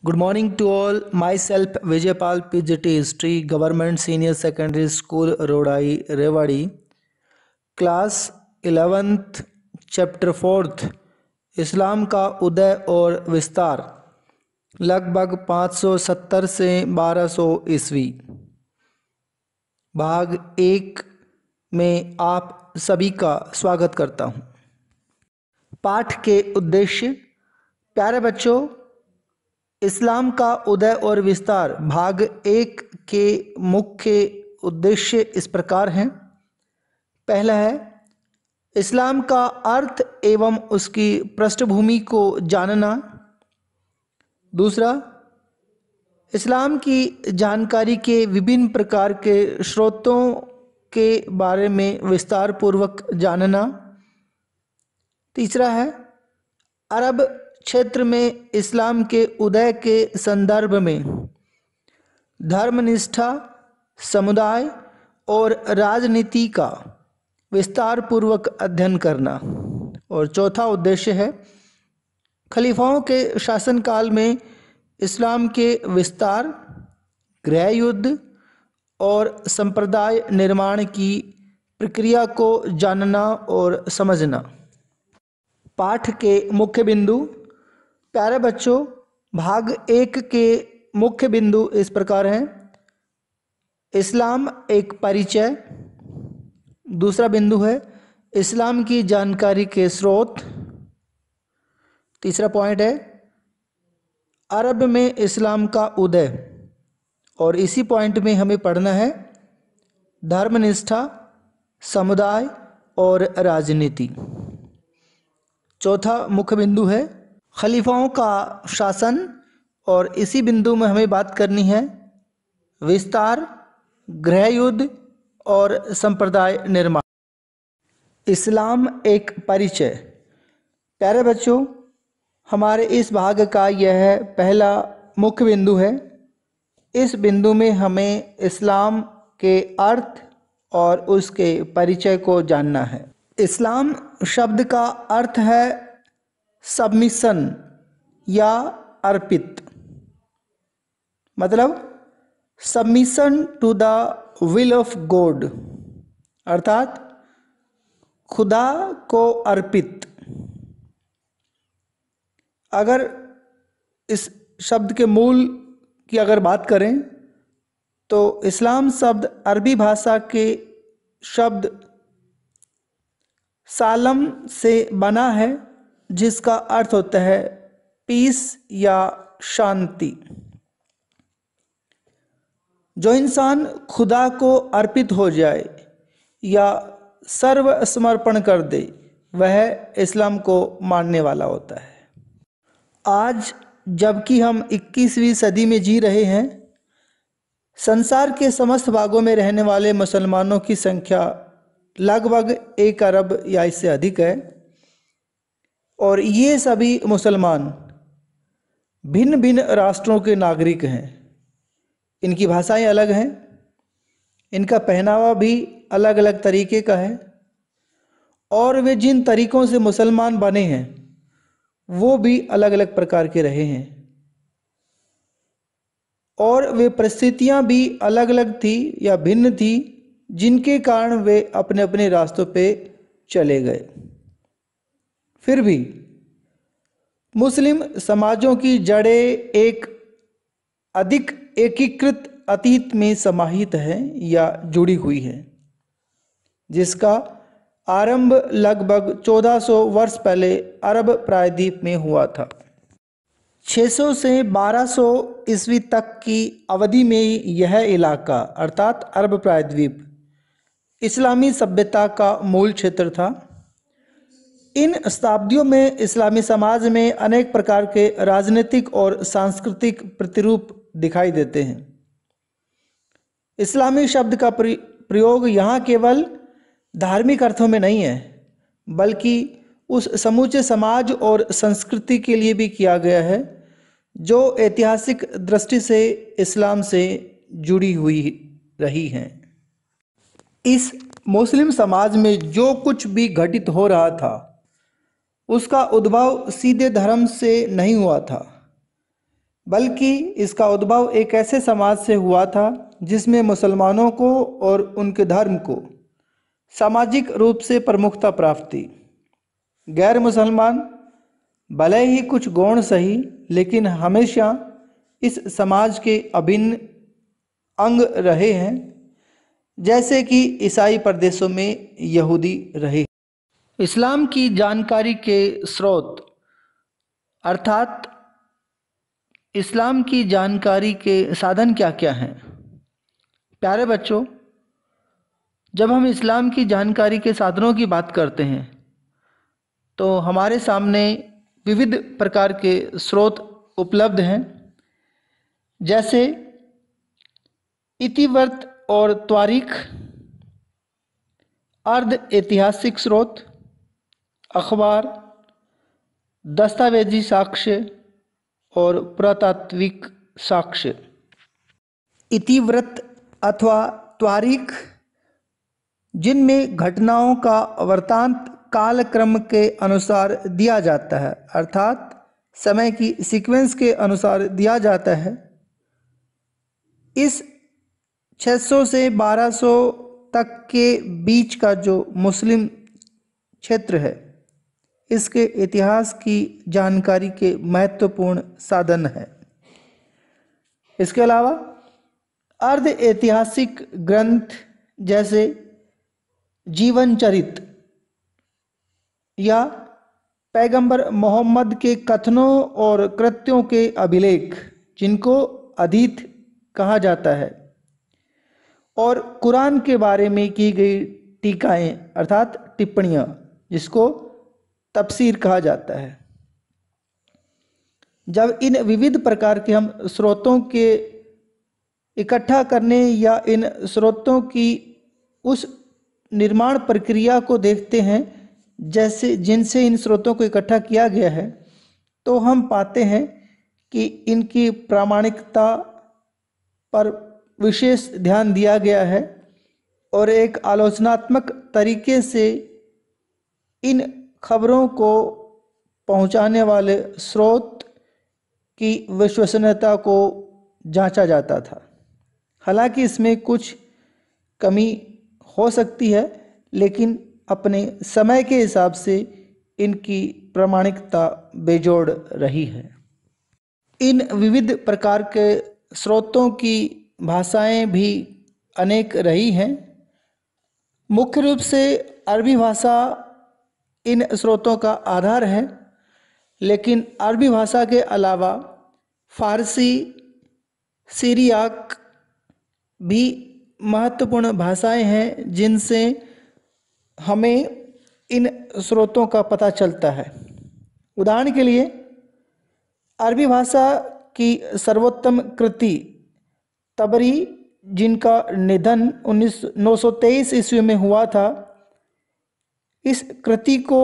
Good morning to all. Myself Vijaypal PGT History Government Senior Secondary School Rodai Rewadi Class 11th Chapter 4th इस्लाम का उदय और विस्तार लगभग 570 से 1200 ईस्वी भाग 1 में आप सभी का स्वागत करता हूँ। पाठ के उद्देश्य। प्यारे बच्चों, इस्लाम का उदय और विस्तार भाग 1 के मुख्य उद्देश्य इस प्रकार हैं। पहला है इस्लाम का अर्थ एवं उसकी पृष्ठभूमि को जानना। दूसरा, इस्लाम की जानकारी के विभिन्न प्रकार के स्रोतों के बारे में विस्तार पूर्वक जानना। तीसरा है अरब क्षेत्र में इस्लाम के उदय के संदर्भ में धर्मनिष्ठा, समुदाय और राजनीति का विस्तार पूर्वक अध्ययन करना। और चौथा उद्देश्य है खलीफाओं के शासनकाल में इस्लाम के विस्तार, गृह युद्ध और संप्रदाय निर्माण की प्रक्रिया को जानना और समझना। पाठ के मुख्य बिंदु। प्यारे बच्चों, भाग 1 के मुख्य बिंदु इस प्रकार हैं। इस्लाम एक परिचय। दूसरा बिंदु है इस्लाम की जानकारी के स्रोत। तीसरा पॉइंट है अरब में इस्लाम का उदय, और इसी पॉइंट में हमें पढ़ना है धर्मनिष्ठा, समुदाय और राजनीति। चौथा मुख्य बिंदु है खलीफाओं का शासन, और इसी बिंदु में हमें बात करनी है विस्तार, गृह युद्ध और संप्रदाय निर्माण। इस्लाम एक परिचय। प्यारे बच्चों, हमारे इस भाग का यह पहला मुख्य बिंदु है। इस बिंदु में हमें इस्लाम के अर्थ और उसके परिचय को जानना है। इस्लाम शब्द का अर्थ है सबमिशन या अर्पित, मतलब submission to the will of God, अर्थात खुदा को अर्पित। अगर इस शब्द के मूल की अगर बात करें तो इस्लाम शब्द अरबी भाषा के शब्द सालम से बना है, जिसका अर्थ होता है पीस या शांति। जो इंसान खुदा को अर्पित हो जाए या सर्वसमर्पण कर दे, वह इस्लाम को मानने वाला होता है। आज जबकि हम 21वीं सदी में जी रहे हैं, संसार के समस्त भागों में रहने वाले मुसलमानों की संख्या लगभग 1 अरब या इससे अधिक है, और ये सभी मुसलमान भिन्न भिन्न राष्ट्रों के नागरिक हैं। इनकी भाषाएं अलग हैं, इनका पहनावा भी अलग अलग तरीके का है, और वे जिन तरीक़ों से मुसलमान बने हैं वो भी अलग अलग प्रकार के रहे हैं, और वे परिस्थितियां भी अलग अलग थी या भिन्न थी, जिनके कारण वे अपने अपने रास्तों पे चले गए। फिर भी मुस्लिम समाजों की जड़ें एक अधिक एकीकृत अतीत में समाहित है या जुड़ी हुई है, जिसका आरंभ लगभग 1400 वर्ष पहले अरब प्रायद्वीप में हुआ था। 600 से 1200 ईस्वी तक की अवधि में यह इलाका अर्थात अरब प्रायद्वीप इस्लामी सभ्यता का मूल क्षेत्र था। इन शताब्दियों में इस्लामी समाज में अनेक प्रकार के राजनीतिक और सांस्कृतिक प्रतिरूप दिखाई देते हैं। इस्लामी शब्द का प्रयोग यहाँ केवल धार्मिक अर्थों में नहीं है, बल्कि उस समूचे समाज और संस्कृति के लिए भी किया गया है जो ऐतिहासिक दृष्टि से इस्लाम से जुड़ी हुई रही हैं। इस मुस्लिम समाज में जो कुछ भी घटित हो रहा था, उसका उद्भव सीधे धर्म से नहीं हुआ था, बल्कि इसका उद्भव एक ऐसे समाज से हुआ था जिसमें मुसलमानों को और उनके धर्म को सामाजिक रूप से प्रमुखता प्राप्त थी। गैर मुसलमान भले ही कुछ गौण सही, लेकिन हमेशा इस समाज के अभिन्न अंग रहे हैं, जैसे कि ईसाई प्रदेशों में यहूदी रहे। इस्लाम की जानकारी के स्रोत अर्थात इस्लाम की जानकारी के साधन क्या क्या हैं? प्यारे बच्चों, जब हम इस्लाम की जानकारी के साधनों की बात करते हैं तो हमारे सामने विविध प्रकार के स्रोत उपलब्ध हैं, जैसे इतिवृत्त और त्वारीख, अर्ध ऐतिहासिक स्रोत, अखबार, दस्तावेजी साक्ष्य और पुरातात्विक साक्ष्य। इतिवृत्त अथवा त्वारीख, जिनमें घटनाओं का वृत्तांत कालक्रम के अनुसार दिया जाता है, अर्थात समय की सीक्वेंस के अनुसार दिया जाता है। इस 600 से 1200 तक के बीच का जो मुस्लिम क्षेत्र है, इसके इतिहास की जानकारी के महत्वपूर्ण साधन है। इसके अलावा अर्ध ऐतिहासिक ग्रंथ जैसे जीवन चरित या पैगंबर मोहम्मद के कथनों और कृत्यों के अभिलेख, जिनको अदीत कहा जाता है, और कुरान के बारे में की गई टीकाएं अर्थात टिप्पणियां, जिसको तफसीर कहा जाता है। जब इन विविध प्रकार के हम स्रोतों के इकट्ठा करने या इन स्रोतों की उस निर्माण प्रक्रिया को देखते हैं जैसे जिनसे इन स्रोतों को इकट्ठा किया गया है, तो हम पाते हैं कि इनकी प्रामाणिकता पर विशेष ध्यान दिया गया है और एक आलोचनात्मक तरीके से इन खबरों को पहुंचाने वाले स्रोत की विश्वसनीयता को जांचा जाता था। हालांकि इसमें कुछ कमी हो सकती है, लेकिन अपने समय के हिसाब से इनकी प्रामाणिकता बेजोड़ रही है। इन विविध प्रकार के स्रोतों की भाषाएं भी अनेक रही हैं। मुख्य रूप से अरबी भाषा इन स्रोतों का आधार है, लेकिन अरबी भाषा के अलावा फारसी, सीरियाक भी महत्वपूर्ण भाषाएं हैं जिनसे हमें इन स्रोतों का पता चलता है। उदाहरण के लिए अरबी भाषा की सर्वोत्तम कृति तबरी, जिनका निधन 923 ईस्वी में हुआ था, इस कृति को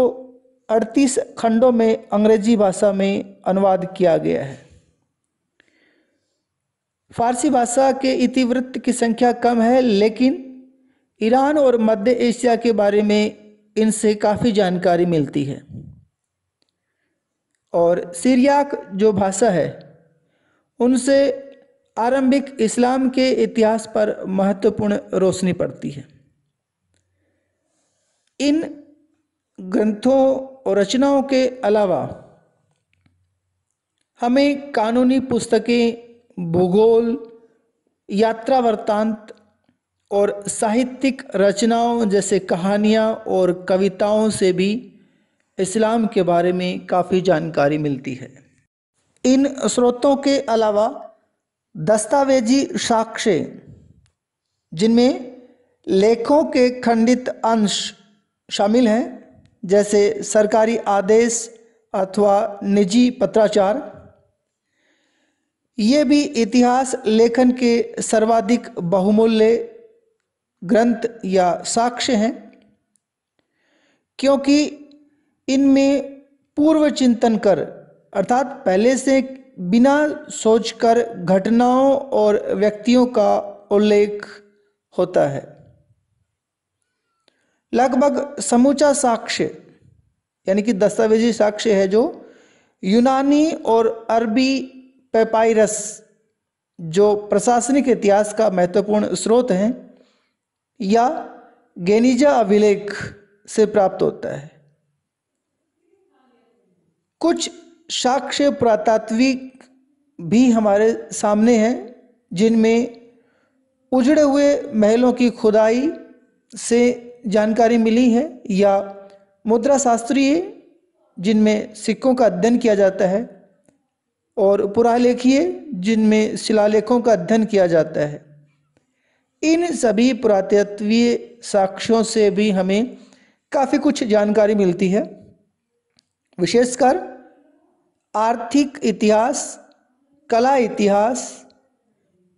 38 खंडों में अंग्रेजी भाषा में अनुवाद किया गया है। फारसी भाषा के इतिवृत्त की संख्या कम है, लेकिन ईरान और मध्य एशिया के बारे में इनसे काफ़ी जानकारी मिलती है। और सीरियाक जो भाषा है, उनसे आरंभिक इस्लाम के इतिहास पर महत्वपूर्ण रोशनी पड़ती है। इन ग्रंथों और रचनाओं के अलावा हमें कानूनी पुस्तकें, भूगोल, यात्रा वृत्तांत और साहित्यिक रचनाओं जैसे कहानियाँ और कविताओं से भी इस्लाम के बारे में काफ़ी जानकारी मिलती है। इन स्रोतों के अलावा दस्तावेजी साक्ष्य, जिनमें लेखों के खंडित अंश शामिल हैं, जैसे सरकारी आदेश अथवा निजी पत्राचार, ये भी इतिहास लेखन के सर्वाधिक बहुमूल्य ग्रंथ या साक्ष्य हैं, क्योंकि इनमें पूर्व चिंतन कर अर्थात पहले से बिना सोचकर घटनाओं और व्यक्तियों का उल्लेख होता है। लगभग समूचा साक्ष्य यानी कि दस्तावेजी साक्ष्य है जो यूनानी और अरबी पैपायरस जो प्रशासनिक इतिहास का महत्वपूर्ण स्रोत है या गेनिजा अभिलेख से प्राप्त होता है। कुछ साक्ष्य पुरातात्विक भी हमारे सामने हैं जिनमें उजड़े हुए महलों की खुदाई से जानकारी मिली है या मुद्रा शास्त्रीय जिनमें सिक्कों का अध्ययन किया जाता है और पुरालेखीय जिनमें शिलालेखों का अध्ययन किया जाता है। इन सभी पुरातत्वीय साक्ष्यों से भी हमें काफ़ी कुछ जानकारी मिलती है, विशेषकर आर्थिक इतिहास, कला इतिहास,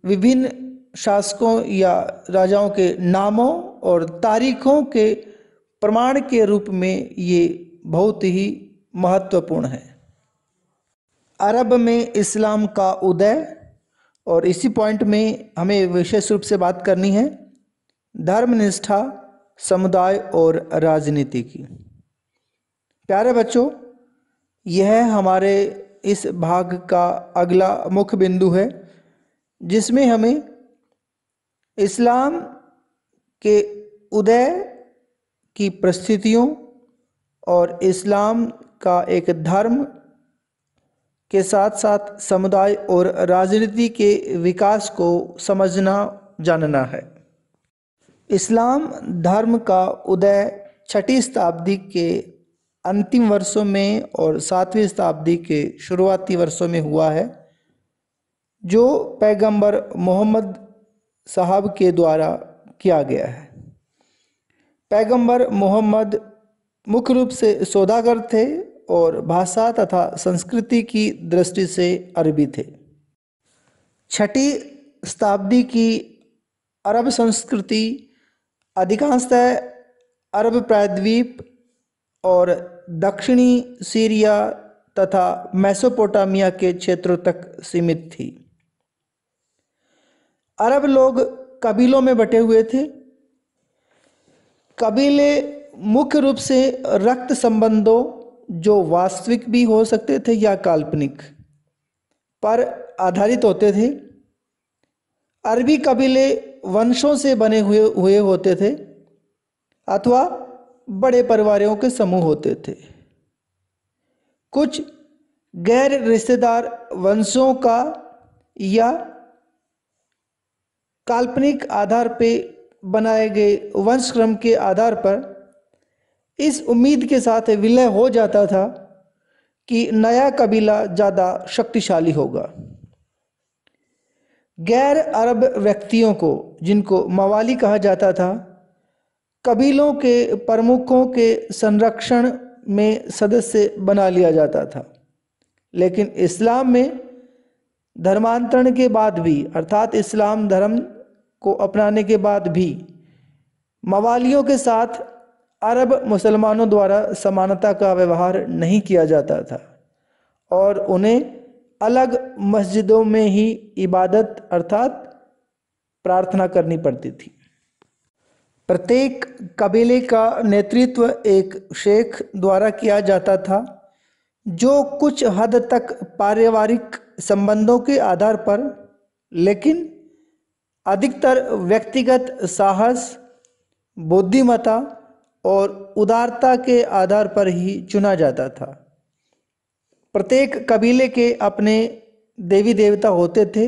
विभिन्न शासकों या राजाओं के नामों और तारीखों के प्रमाण के रूप में ये बहुत ही महत्वपूर्ण है। अरब में इस्लाम का उदय, और इसी पॉइंट में हमें विशेष रूप से बात करनी है धर्मनिष्ठा, समुदाय और राजनीति की। प्यारे बच्चों, यह हमारे इस भाग का अगला मुख्य बिंदु है जिसमें हमें इस्लाम के उदय की परिस्थितियों और इस्लाम का एक धर्म के साथ साथ समुदाय और राजनीति के विकास को समझना जानना है। इस्लाम धर्म का उदय 6वीं शताब्दी के अंतिम वर्षों में और 7वीं शताब्दी के शुरुआती वर्षों में हुआ है, जो पैगंबर मोहम्मद साहब के द्वारा किया गया है। पैगंबर मोहम्मद मुख्य रूप से सौदागर थे और भाषा तथा संस्कृति की दृष्टि से अरबी थे। 6वीं शताब्दी की अरब संस्कृति अधिकांशतः अरब प्रायद्वीप और दक्षिणी सीरिया तथा मेसोपोटामिया के क्षेत्रों तक सीमित थी। अरब लोग कबीलों में बटे हुए थे। कबीले मुख्य रूप से रक्त संबंधों, जो वास्तविक भी हो सकते थे या काल्पनिक, पर आधारित होते थे। अरबी कबीले वंशों से बने हुए होते थे अथवा बड़े परिवारों के समूह होते थे। कुछ गैर रिश्तेदार वंशों का या काल्पनिक आधार पर बनाए गए वंशक्रम के आधार पर इस उम्मीद के साथ विलय हो जाता था कि नया कबीला ज़्यादा शक्तिशाली होगा। गैर अरब व्यक्तियों को, जिनको मवाली कहा जाता था, कबीलों के प्रमुखों के संरक्षण में सदस्य बना लिया जाता था। लेकिन इस्लाम में धर्मांतरण के बाद भी, अर्थात इस्लाम धर्म को अपनाने के बाद भी, मवालियों के साथ अरब मुसलमानों द्वारा समानता का व्यवहार नहीं किया जाता था और उन्हें अलग मस्जिदों में ही इबादत अर्थात प्रार्थना करनी पड़ती थी। प्रत्येक कबीले का नेतृत्व एक शेख द्वारा किया जाता था, जो कुछ हद तक पारिवारिक संबंधों के आधार पर, लेकिन अधिकतर व्यक्तिगत साहस, बुद्धिमत्ता और उदारता के आधार पर ही चुना जाता था। प्रत्येक कबीले के अपने देवी देवता होते थे,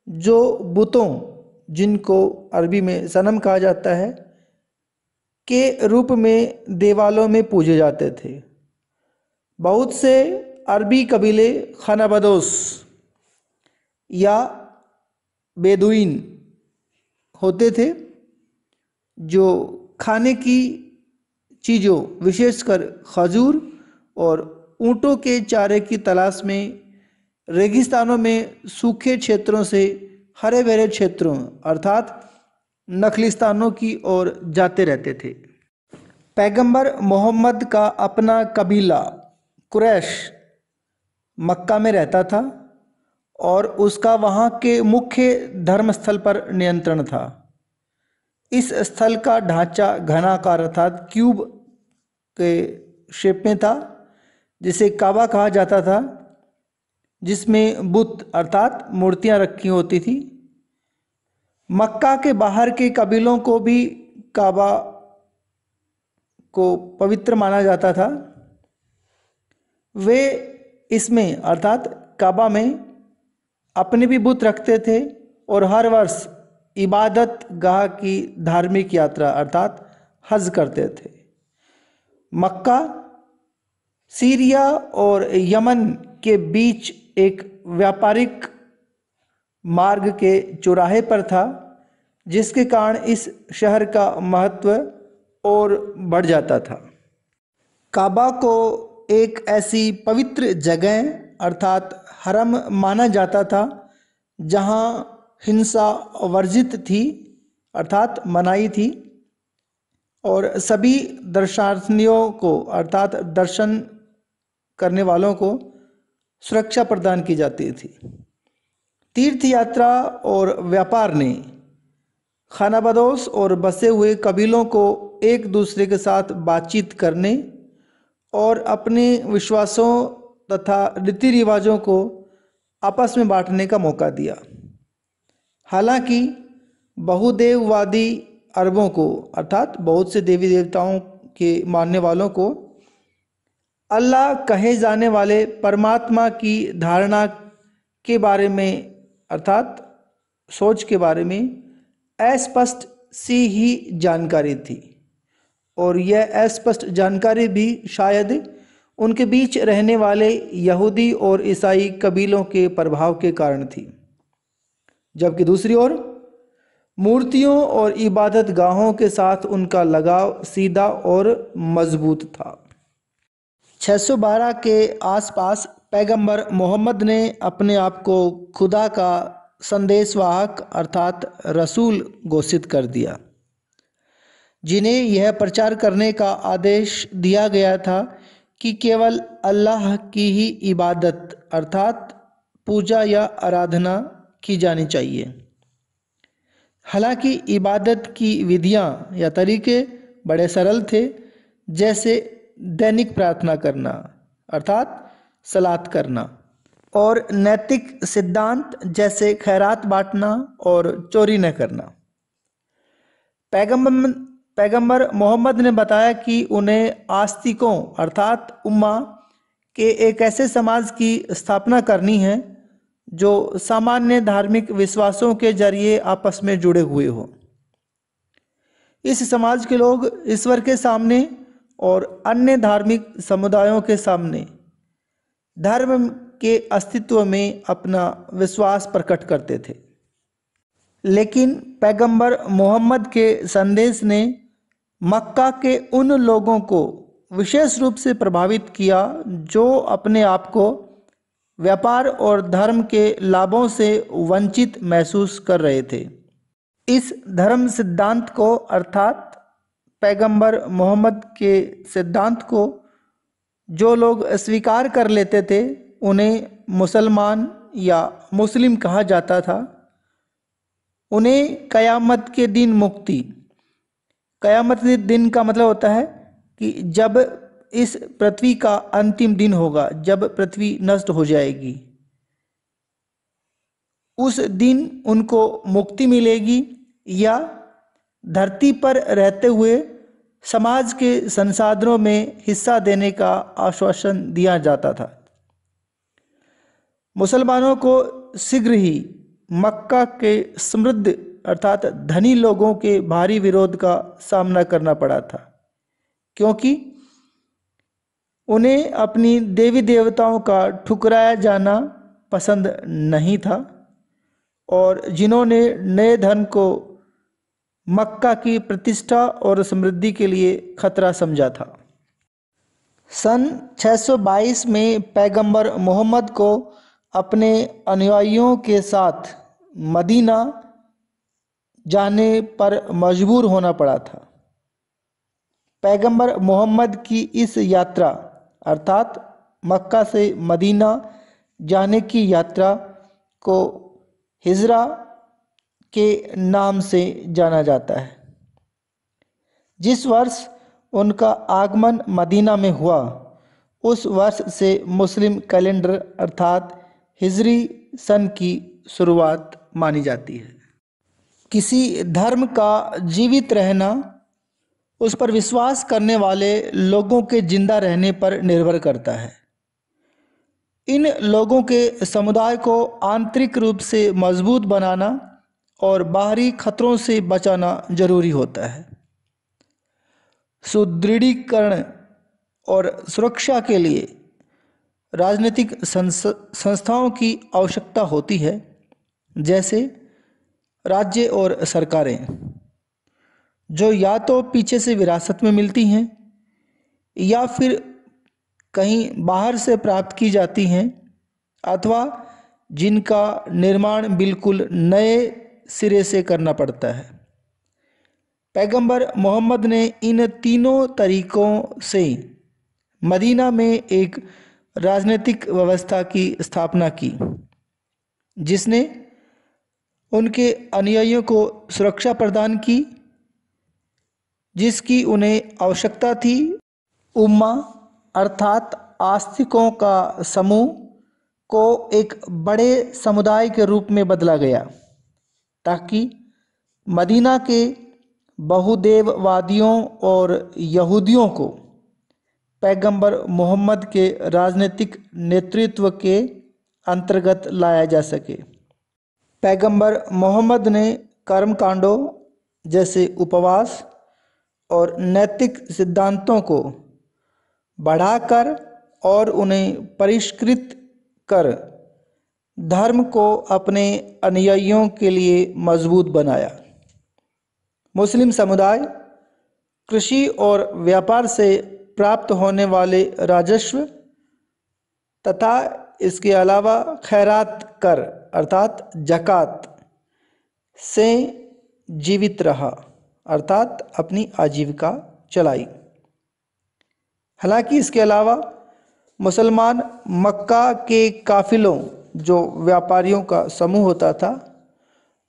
जो बुतों, जिनको अरबी में सनम कहा जाता है, के रूप में देवालयों में पूजे जाते थे। बहुत से अरबी कबीले खानाबदोस या बेदुइन होते थे, जो खाने की चीज़ों, विशेषकर खजूर और ऊँटों के चारे की तलाश में रेगिस्तानों में सूखे क्षेत्रों से हरे भरे क्षेत्रों अर्थात नखलिस्तानों की ओर जाते रहते थे। पैगंबर मोहम्मद का अपना कबीला कुरैश मक्का में रहता था और उसका वहाँ के मुख्य धर्मस्थल पर नियंत्रण था। इस स्थल का ढांचा घनाकार अर्थात क्यूब के शेप में था, जिसे काबा कहा जाता था, जिसमें बुत अर्थात मूर्तियां रखी होती थी। मक्का के बाहर के कबीलों को भी काबा को पवित्र माना जाता था। वे इसमें अर्थात काबा में अपने भी बुत रखते थे और हर वर्ष इबादत गाह की धार्मिक यात्रा अर्थात हज करते थे। मक्का सीरिया और यमन के बीच एक व्यापारिक मार्ग के चौराहे पर था, जिसके कारण इस शहर का महत्व और बढ़ जाता था। काबा को एक ऐसी पवित्र जगह अर्थात हरम माना जाता था जहां हिंसा वर्जित थी अर्थात मनाही थी और सभी दर्शनार्थियों को अर्थात दर्शन करने वालों को सुरक्षा प्रदान की जाती थी। तीर्थ यात्रा और व्यापार ने खानाबदोश और बसे हुए कबीलों को एक दूसरे के साथ बातचीत करने और अपने विश्वासों तथा रीति रिवाजों को आपस में बांटने का मौका दिया। हालांकि बहुदेववादी अरबों को अर्थात बहुत से देवी देवताओं के मानने वालों को अल्लाह कहे जाने वाले परमात्मा की धारणा के बारे में अर्थात सोच के बारे में अस्पष्ट सी ही जानकारी थी और यह अस्पष्ट जानकारी भी शायद उनके बीच रहने वाले यहूदी और ईसाई कबीलों के प्रभाव के कारण थी। जबकि दूसरी ओर मूर्तियों और इबादत गाहों के साथ उनका लगाव सीधा और मजबूत था। 612 के आसपास पैगंबर मोहम्मद ने अपने आप को खुदा का संदेशवाहक अर्थात रसूल घोषित कर दिया, जिन्हें यह प्रचार करने का आदेश दिया गया था कि केवल अल्लाह की ही इबादत अर्थात पूजा या आराधना की जानी चाहिए। हालांकि इबादत की विधियां या तरीके बड़े सरल थे, जैसे दैनिक प्रार्थना करना अर्थात सलात करना और नैतिक सिद्धांत जैसे खैरात बांटना और चोरी न करना। पैगंबर मोहम्मद ने बताया कि उन्हें आस्तिकों अर्थात उम्मा के एक ऐसे समाज की स्थापना करनी है जो सामान्य धार्मिक विश्वासों के जरिए आपस में जुड़े हुए हो। इस समाज के लोग ईश्वर के सामने और अन्य धार्मिक समुदायों के सामने धर्म के अस्तित्व में अपना विश्वास प्रकट करते थे। लेकिन पैगंबर मोहम्मद के संदेश ने मक्का के उन लोगों को विशेष रूप से प्रभावित किया जो अपने आप को व्यापार और धर्म के लाभों से वंचित महसूस कर रहे थे। इस धर्म सिद्धांत को अर्थात पैगंबर मोहम्मद के सिद्धांत को जो लोग स्वीकार कर लेते थे उन्हें मुसलमान या मुस्लिम कहा जाता था। उन्हें कयामत के दिन मुक्ति, कयामत के दिन का मतलब होता है कि जब इस पृथ्वी का अंतिम दिन होगा, जब पृथ्वी नष्ट हो जाएगी, उस दिन उनको मुक्ति मिलेगी या धरती पर रहते हुए समाज के संसाधनों में हिस्सा देने का आश्वासन दिया जाता था। मुसलमानों को शीघ्र ही मक्का के समृद्ध अर्थात धनी लोगों के भारी विरोध का सामना करना पड़ा था, क्योंकि उन्हें अपनी देवी देवताओं का ठुकराया जाना पसंद नहीं था और जिन्होंने नए धर्म को मक्का की प्रतिष्ठा और समृद्धि के लिए खतरा समझा था। सन 622 में पैगंबर मोहम्मद को अपने अनुयायियों के साथ मदीना जाने पर मजबूर होना पड़ा था। पैगंबर मोहम्मद की इस यात्रा अर्थात मक्का से मदीना जाने की यात्रा को हिजरा के नाम से जाना जाता है। जिस वर्ष उनका आगमन मदीना में हुआ, उस वर्ष से मुस्लिम कैलेंडर अर्थात हिजरी सन की शुरुआत मानी जाती है। किसी धर्म का जीवित रहना उस पर विश्वास करने वाले लोगों के जिंदा रहने पर निर्भर करता है। इन लोगों के समुदाय को आंतरिक रूप से मजबूत बनाना और बाहरी खतरों से बचाना जरूरी होता है। सुदृढ़ीकरण और सुरक्षा के लिए राजनीतिक संस्थाओं की आवश्यकता होती है, जैसे राज्य और सरकारें, जो या तो पीछे से विरासत में मिलती हैं या फिर कहीं बाहर से प्राप्त की जाती हैं, अथवा जिनका निर्माण बिल्कुल नए सिरे से करना पड़ता है। पैगंबर मोहम्मद ने इन तीनों तरीकों से मदीना में एक राजनीतिक व्यवस्था की स्थापना की, जिसने उनके अनुयायियों को सुरक्षा प्रदान की जिसकी उन्हें आवश्यकता थी। उम्मा अर्थात आस्तिकों का समूह को एक बड़े समुदाय के रूप में बदला गया, ताकि मदीना के बहुदेववादियों और यहूदियों को पैगंबर मोहम्मद के राजनीतिक नेतृत्व के अंतर्गत लाया जा सके। पैगंबर मोहम्मद ने कर्मकांडों जैसे उपवास और नैतिक सिद्धांतों को बढ़ाकर और उन्हें परिष्कृत कर धर्म को अपने अनुयायियों के लिए मजबूत बनाया। मुस्लिम समुदाय कृषि और व्यापार से प्राप्त होने वाले राजस्व तथा इसके अलावा खैरात कर अर्थात ज़कात से जीवित रहा, अर्थात अपनी आजीविका चलाई। हालांकि इसके अलावा मुसलमान मक्का के काफिलों, जो व्यापारियों का समूह होता था,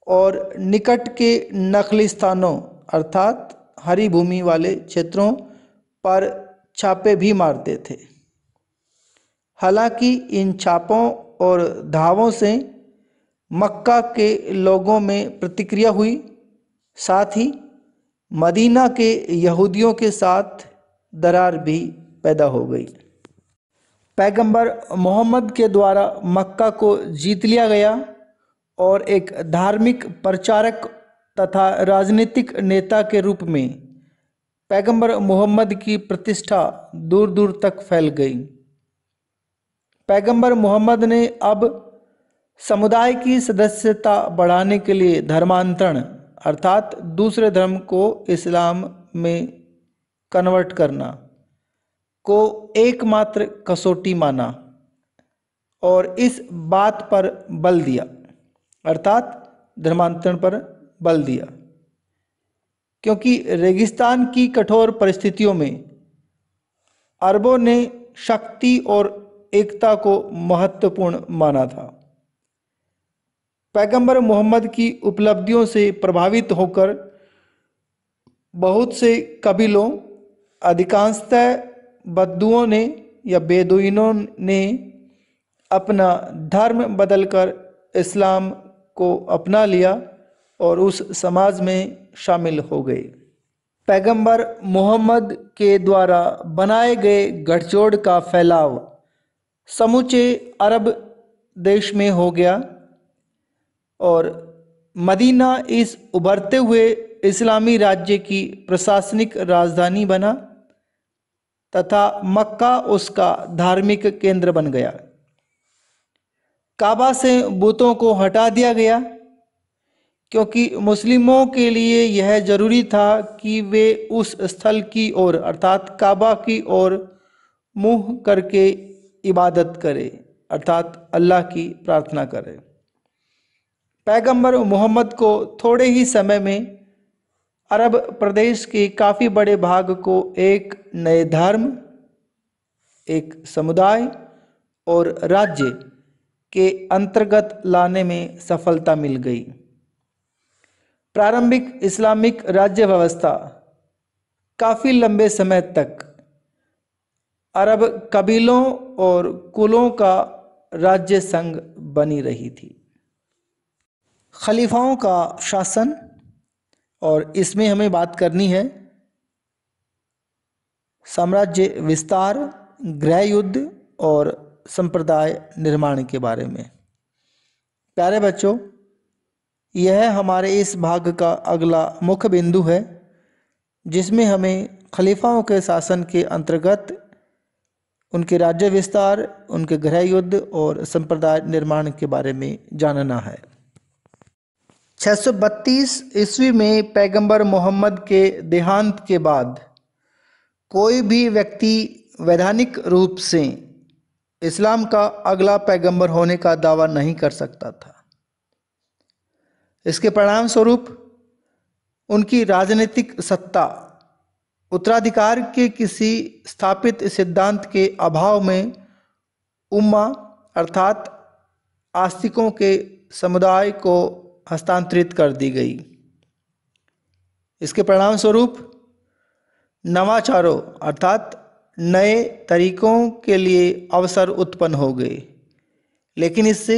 और निकट के नकली स्थानों अर्थात हरी भूमि वाले क्षेत्रों पर छापे भी मारते थे। हालांकि इन छापों और धावों से मक्का के लोगों में प्रतिक्रिया हुई, साथ ही मदीना के यहूदियों के साथ दरार भी पैदा हो गई। पैगंबर मोहम्मद के द्वारा मक्का को जीत लिया गया और एक धार्मिक प्रचारक तथा राजनीतिक नेता के रूप में पैगंबर मोहम्मद की प्रतिष्ठा दूर दूर तक फैल गई। पैगंबर मोहम्मद ने अब समुदाय की सदस्यता बढ़ाने के लिए धर्मांतरण अर्थात दूसरे धर्म को इस्लाम में कन्वर्ट करना को एकमात्र कसौटी माना और इस बात पर बल दिया, अर्थात धर्मांतरण पर बल दिया, क्योंकि रेगिस्तान की कठोर परिस्थितियों में अरबों ने शक्ति और एकता को महत्वपूर्ण माना था। पैगंबर मोहम्मद की उपलब्धियों से प्रभावित होकर बहुत से कबीलों, अधिकांशतः बद्दुओं ने या बेदुइनों ने अपना धर्म बदलकर इस्लाम को अपना लिया और उस समाज में शामिल हो गए। पैगंबर मोहम्मद के द्वारा बनाए गए गठजोड़ का फैलाव समूचे अरब देश में हो गया और मदीना इस उभरते हुए इस्लामी राज्य की प्रशासनिक राजधानी बना तथा मक्का उसका धार्मिक केंद्र बन गया। काबा से बुतों को हटा दिया गया क्योंकि मुस्लिमों के लिए यह जरूरी था कि वे उस स्थल की ओर अर्थात काबा की ओर मुंह करके इबादत करें, अर्थात अल्लाह की प्रार्थना करें। पैगंबर मोहम्मद को थोड़े ही समय में अरब प्रदेश के काफ़ी बड़े भाग को एक नए धर्म, एक समुदाय और राज्य के अंतर्गत लाने में सफलता मिल गई। प्रारंभिक इस्लामिक राज्य व्यवस्था काफ़ी लंबे समय तक अरब कबीलों और कुलों का राज्य संघ बनी रही थी। खलीफाओं का शासन, और इसमें हमें बात करनी है साम्राज्य विस्तार, गृह युद्ध और संप्रदाय निर्माण के बारे में। प्यारे बच्चों, यह हमारे इस भाग का अगला मुख्य बिंदु है, जिसमें हमें खलीफाओं के शासन के अंतर्गत उनके राज्य विस्तार, उनके गृह युद्ध और संप्रदाय निर्माण के बारे में जानना है। 632 ईस्वी में पैगंबर मोहम्मद के देहांत के बाद कोई भी व्यक्ति वैधानिक रूप से इस्लाम का अगला पैगंबर होने का दावा नहीं कर सकता था। इसके परिणाम स्वरूप उनकी राजनीतिक सत्ता उत्तराधिकार के किसी स्थापित सिद्धांत के अभाव में उम्मा अर्थात आस्तिकों के समुदाय को हस्तांतरित कर दी गई। इसके परिणाम स्वरूप नवाचारों अर्थात नए तरीकों के लिए अवसर उत्पन्न हो गए, लेकिन इससे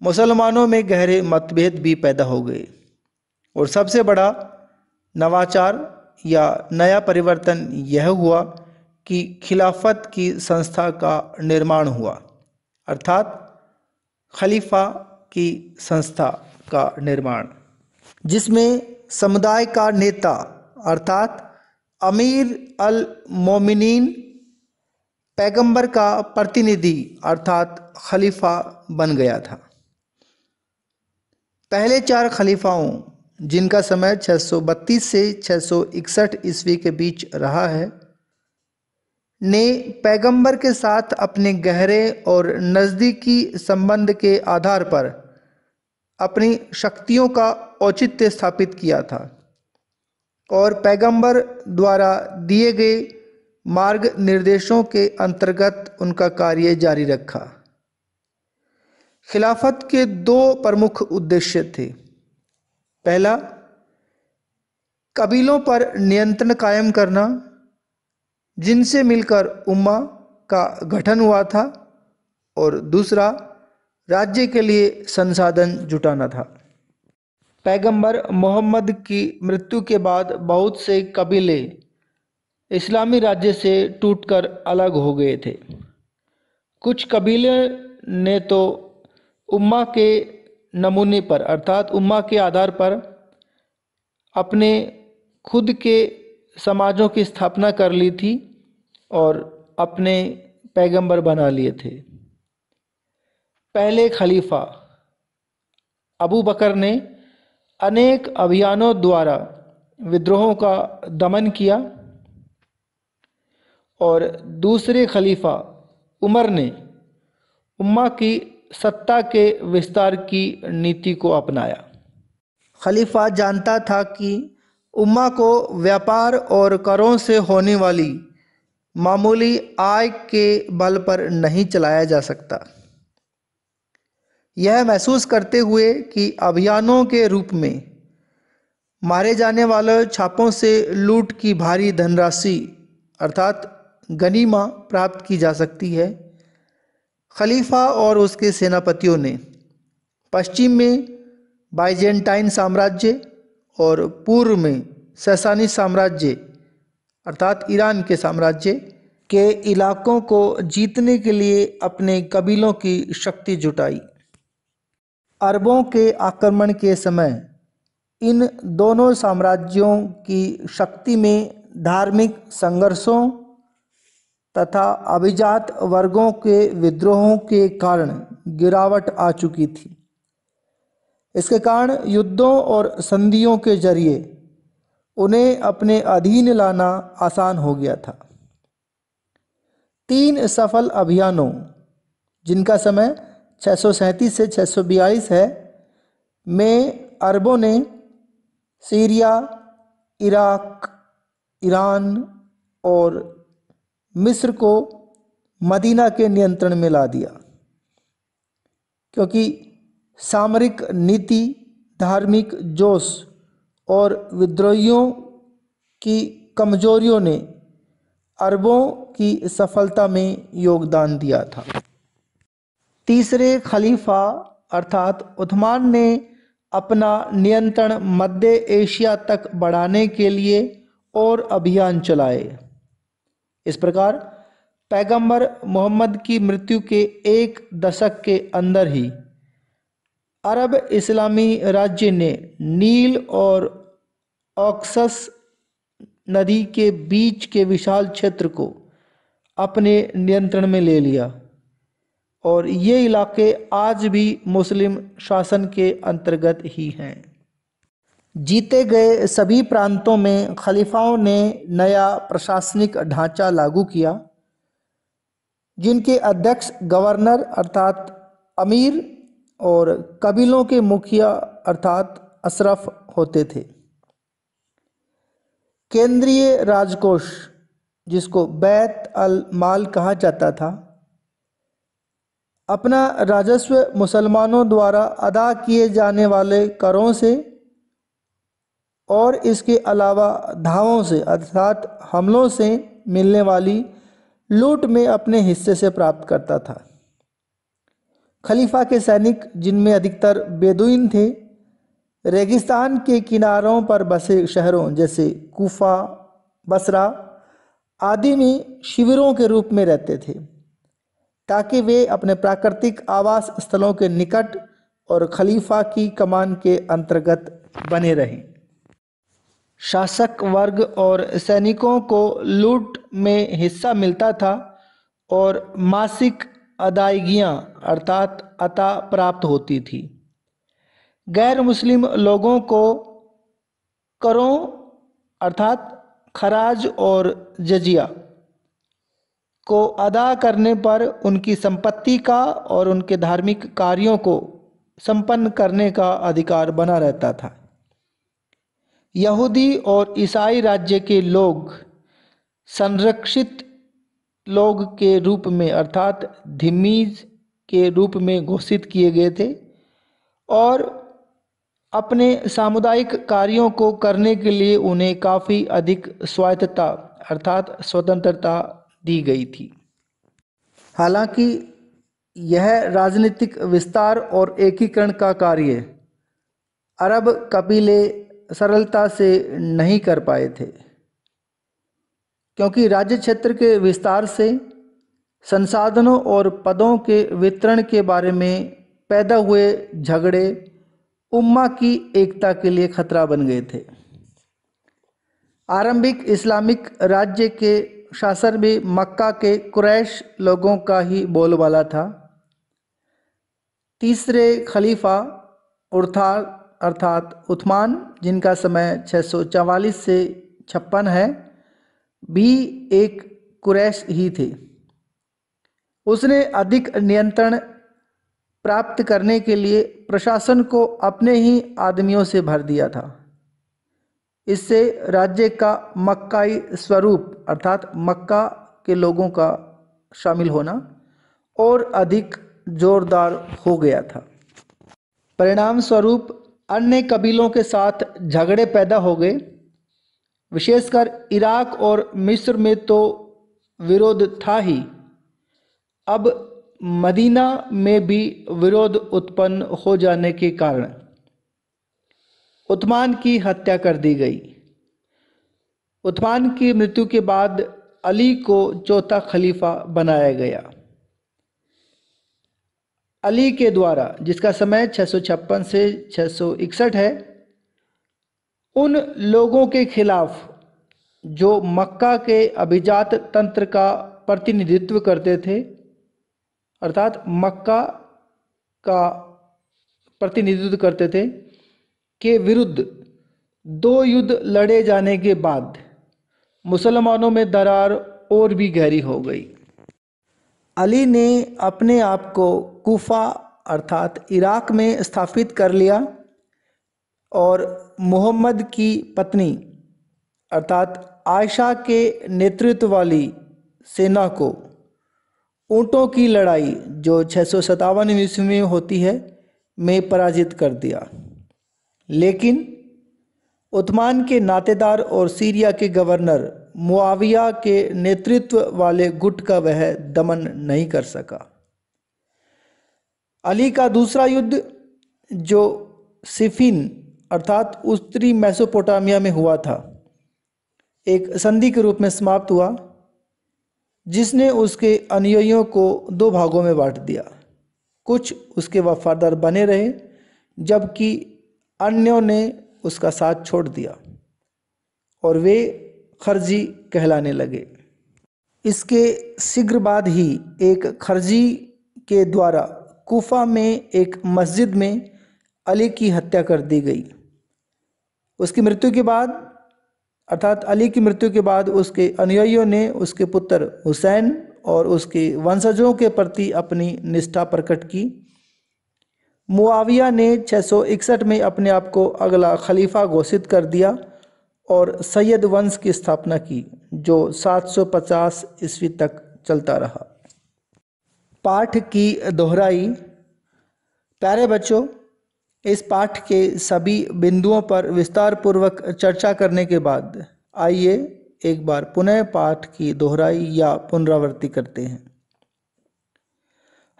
मुसलमानों में गहरे मतभेद भी पैदा हो गए। और सबसे बड़ा नवाचार या नया परिवर्तन यह हुआ कि खिलाफत की संस्था का निर्माण हुआ, अर्थात खलीफा की संस्था का निर्माण, जिसमें समुदाय का नेता अर्थात अमीर अल मोमिनीन पैगंबर का प्रतिनिधि अर्थात खलीफा बन गया था। पहले 4 खलीफाओं, जिनका समय 632 से 661 ईस्वी के बीच रहा है, ने पैगंबर के साथ अपने गहरे और नज़दीकी संबंध के आधार पर अपनी शक्तियों का औचित्य स्थापित किया था और पैगंबर द्वारा दिए गए मार्ग निर्देशों के अंतर्गत उनका कार्य जारी रखा। खिलाफत के 2 प्रमुख उद्देश्य थे। पहला, कबीलों पर नियंत्रण कायम करना, जिनसे मिलकर उम्मा का गठन हुआ था, और दूसरा, राज्य के लिए संसाधन जुटाना था। पैगंबर मोहम्मद की मृत्यु के बाद बहुत से कबीले इस्लामी राज्य से टूटकर अलग हो गए थे। कुछ कबीले ने तो उम्मा के नमूने पर अर्थात उम्मा के आधार पर अपने खुद के समाजों की स्थापना कर ली थी और अपने पैगंबर बना लिए थे। पहले खलीफा अबू बकर ने अनेक अभियानों द्वारा विद्रोहों का दमन किया और दूसरे खलीफा उमर ने उम्मा की सत्ता के विस्तार की नीति को अपनाया। खलीफा जानता था कि उम्मा को व्यापार और करों से होने वाली मामूली आय के बल पर नहीं चलाया जा सकता। यह महसूस करते हुए कि अभियानों के रूप में मारे जाने वाले छापों से लूट की भारी धनराशि अर्थात गनीमा प्राप्त की जा सकती है, खलीफा और उसके सेनापतियों ने पश्चिम में बाइजेंटाइन साम्राज्य और पूर्व में ससानी साम्राज्य अर्थात ईरान के साम्राज्य के इलाकों को जीतने के लिए अपने कबीलों की शक्ति जुटाई। अरबों के आक्रमण के समय इन दोनों साम्राज्यों की शक्ति में धार्मिक संघर्षों तथा अभिजात वर्गों के विद्रोहों के कारण गिरावट आ चुकी थी। इसके कारण युद्धों और संधियों के जरिए उन्हें अपने अधीन लाना आसान हो गया था। 3 सफल अभियानों, जिनका समय 637 से 642 है, में अरबों ने सीरिया, इराक, ईरान और मिस्र को मदीना के नियंत्रण में ला दिया, क्योंकि सामरिक नीति, धार्मिक जोश और विद्रोहियों की कमजोरियों ने अरबों की सफलता में योगदान दिया था। तीसरे खलीफा अर्थात उस्मान ने अपना नियंत्रण मध्य एशिया तक बढ़ाने के लिए और अभियान चलाए। इस प्रकार पैगंबर मोहम्मद की मृत्यु के एक दशक के अंदर ही अरब इस्लामी राज्य ने नील और ऑक्सस नदी के बीच के विशाल क्षेत्र को अपने नियंत्रण में ले लिया और ये इलाके आज भी मुस्लिम शासन के अंतर्गत ही हैं। जीते गए सभी प्रांतों में खलीफाओं ने नया प्रशासनिक ढांचा लागू किया, जिनके अध्यक्ष गवर्नर अर्थात अमीर और कबीलों के मुखिया अर्थात अशरफ होते थे। केंद्रीय राजकोष, जिसको बैत अल माल कहा जाता था, अपना राजस्व मुसलमानों द्वारा अदा किए जाने वाले करों से और इसके अलावा धावों से अर्थात हमलों से मिलने वाली लूट में अपने हिस्से से प्राप्त करता था। खलीफा के सैनिक, जिनमें अधिकतर बेदुइन थे, रेगिस्तान के किनारों पर बसे शहरों जैसे कूफा, बसरा आदि में शिविरों के रूप में रहते थे, ताकि वे अपने प्राकृतिक आवास स्थलों के निकट और खलीफा की कमान के अंतर्गत बने रहें। शासक वर्ग और सैनिकों को लूट में हिस्सा मिलता था और मासिक अदायगियाँ अर्थात अता प्राप्त होती थी। गैर मुस्लिम लोगों को करों अर्थात खराज और जजिया को अदा करने पर उनकी संपत्ति का और उनके धार्मिक कार्यों को संपन्न करने का अधिकार बना रहता था। यहूदी और ईसाई राज्य के लोग संरक्षित लोग के रूप में अर्थात धिम्मीज के रूप में घोषित किए गए थे और अपने सामुदायिक कार्यों को करने के लिए उन्हें काफ़ी अधिक स्वायत्तता अर्थात स्वतंत्रता दी गई थी। हालांकि यह राजनीतिक विस्तार और एकीकरण का कार्य अरब कबीले सरलता से नहीं कर पाए थे, क्योंकि राज्य क्षेत्र के विस्तार से संसाधनों और पदों के वितरण के बारे में पैदा हुए झगड़े उम्मा की एकता के लिए खतरा बन गए थे। आरंभिक इस्लामिक राज्य के शासन भी मक्का के कुरैश लोगों का ही बोलबाला था। तीसरे खलीफा अर्थात उस्मान, जिनका समय 644 से 56 है, भी एक कुरैश ही थे। उसने अधिक नियंत्रण प्राप्त करने के लिए प्रशासन को अपने ही आदमियों से भर दिया था। इससे राज्य का मक्काई स्वरूप अर्थात मक्का के लोगों का शामिल होना और अधिक जोरदार हो गया था। परिणाम स्वरूप अन्य कबीलों के साथ झगड़े पैदा हो गए। विशेषकर इराक और मिस्र में तो विरोध था ही, अब मदीना में भी विरोध उत्पन्न हो जाने के कारण उस्मान की हत्या कर दी गई। उस्मान की मृत्यु के बाद अली को चौथा खलीफा बनाया गया। अली के द्वारा, जिसका समय 656 से 661 है, उन लोगों के खिलाफ जो मक्का के अभिजात तंत्र का प्रतिनिधित्व करते थे अर्थात मक्का का प्रतिनिधित्व करते थे, के विरुद्ध 2 युद्ध लड़े जाने के बाद मुसलमानों में दरार और भी गहरी हो गई। अली ने अपने आप को कूफा अर्थात इराक में स्थापित कर लिया और मोहम्मद की पत्नी अर्थात आयशा के नेतृत्व वाली सेना को ऊँटों की लड़ाई जो 657 ईस्वी में होती है में पराजित कर दिया। लेकिन उस्मान के नातेदार और सीरिया के गवर्नर मुआविया के नेतृत्व वाले गुट का वह दमन नहीं कर सका। अली का दूसरा युद्ध जो सिफिन अर्थात उत्तरी मेसोपोटामिया में हुआ था, एक संधि के रूप में समाप्त हुआ, जिसने उसके अनुयायियों को दो भागों में बांट दिया। कुछ उसके वफादार बने रहे, जबकि अन्यों ने उसका साथ छोड़ दिया और वे खरजी कहलाने लगे। इसके शीघ्र बाद ही एक खरजी के द्वारा कूफा में एक मस्जिद में अली की हत्या कर दी गई। उसकी मृत्यु के बाद अर्थात अली की मृत्यु के बाद उसके अनुयायियों ने उसके पुत्र हुसैन और उसके वंशजों के प्रति अपनी निष्ठा प्रकट की। मुआविया ने 661 में अपने आप को अगला खलीफा घोषित कर दिया और सैयद वंश की स्थापना की, जो 750 ईस्वी तक चलता रहा। पाठ की दोहराई। प्यारे बच्चों, इस पाठ के सभी बिंदुओं पर विस्तार पूर्वक चर्चा करने के बाद आइए एक बार पुनः पाठ की दोहराई या पुनरावृत्ति करते हैं।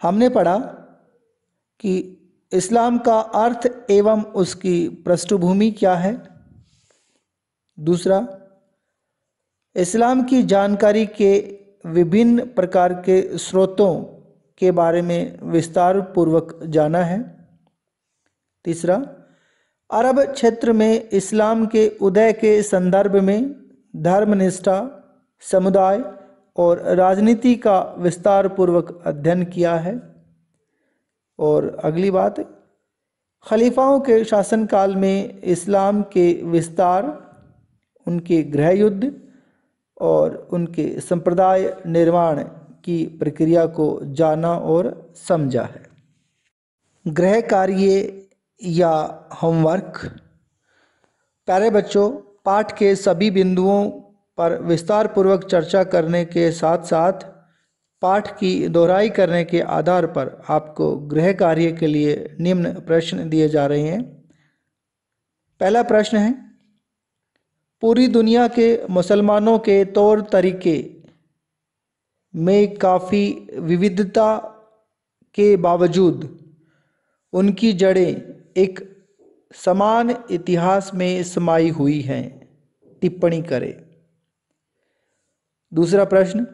हमने पढ़ा कि इस्लाम का अर्थ एवं उसकी पृष्ठभूमि क्या है। दूसरा, इस्लाम की जानकारी के विभिन्न प्रकार के स्रोतों के बारे में विस्तार पूर्वक जाना है। तीसरा, अरब क्षेत्र में इस्लाम के उदय के संदर्भ में धर्मनिष्ठा, समुदाय और राजनीति का विस्तार पूर्वक अध्ययन किया है। और अगली बात, खलीफाओं के शासनकाल में इस्लाम के विस्तार, उनके गृह युद्ध और उनके संप्रदाय निर्माण की प्रक्रिया को जाना और समझा है। गृह कार्य या होमवर्क। प्यारे बच्चों, पाठ के सभी बिंदुओं पर विस्तार पूर्वक चर्चा करने के साथ साथ पाठ की दोहराई करने के आधार पर आपको गृह कार्य के लिए निम्न प्रश्न दिए जा रहे हैं। पहला प्रश्न है, पूरी दुनिया के मुसलमानों के तौर तरीके में काफ़ी विविधता के बावजूद उनकी जड़ें एक समान इतिहास में समाई हुई हैं। टिप्पणी करें। दूसरा प्रश्न,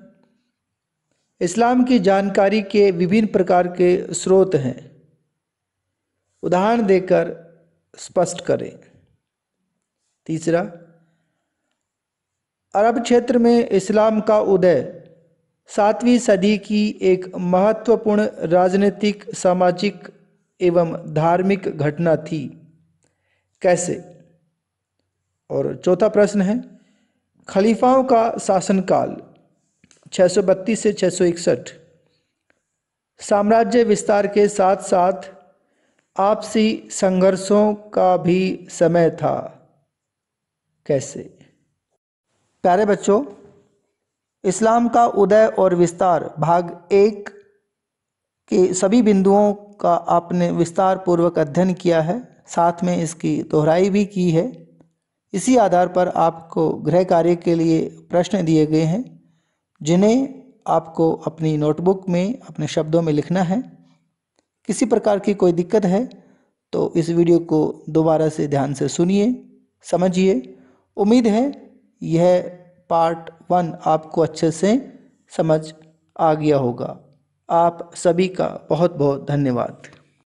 इस्लाम की जानकारी के विभिन्न प्रकार के स्रोत हैं, उदाहरण देकर स्पष्ट करें। तीसरा, अरब क्षेत्र में इस्लाम का उदय 7वीं सदी की एक महत्वपूर्ण राजनीतिक, सामाजिक एवं धार्मिक घटना थी, कैसे? और चौथा प्रश्न है, खलीफाओं का शासनकाल 632 से 661 साम्राज्य विस्तार के साथ साथ आपसी संघर्षों का भी समय था, कैसे? प्यारे बच्चों, इस्लाम का उदय और विस्तार भाग 1 के सभी बिंदुओं का आपने विस्तार पूर्वक अध्ययन किया है, साथ में इसकी दोहराई भी की है। इसी आधार पर आपको गृह कार्य के लिए प्रश्न दिए गए हैं, जिन्हें आपको अपनी नोटबुक में अपने शब्दों में लिखना है। किसी प्रकार की कोई दिक्कत है तो इस वीडियो को दोबारा से ध्यान से सुनिए, समझिए। उम्मीद है यह पार्ट 1 आपको अच्छे से समझ आ गया होगा। आप सभी का बहुत बहुत धन्यवाद।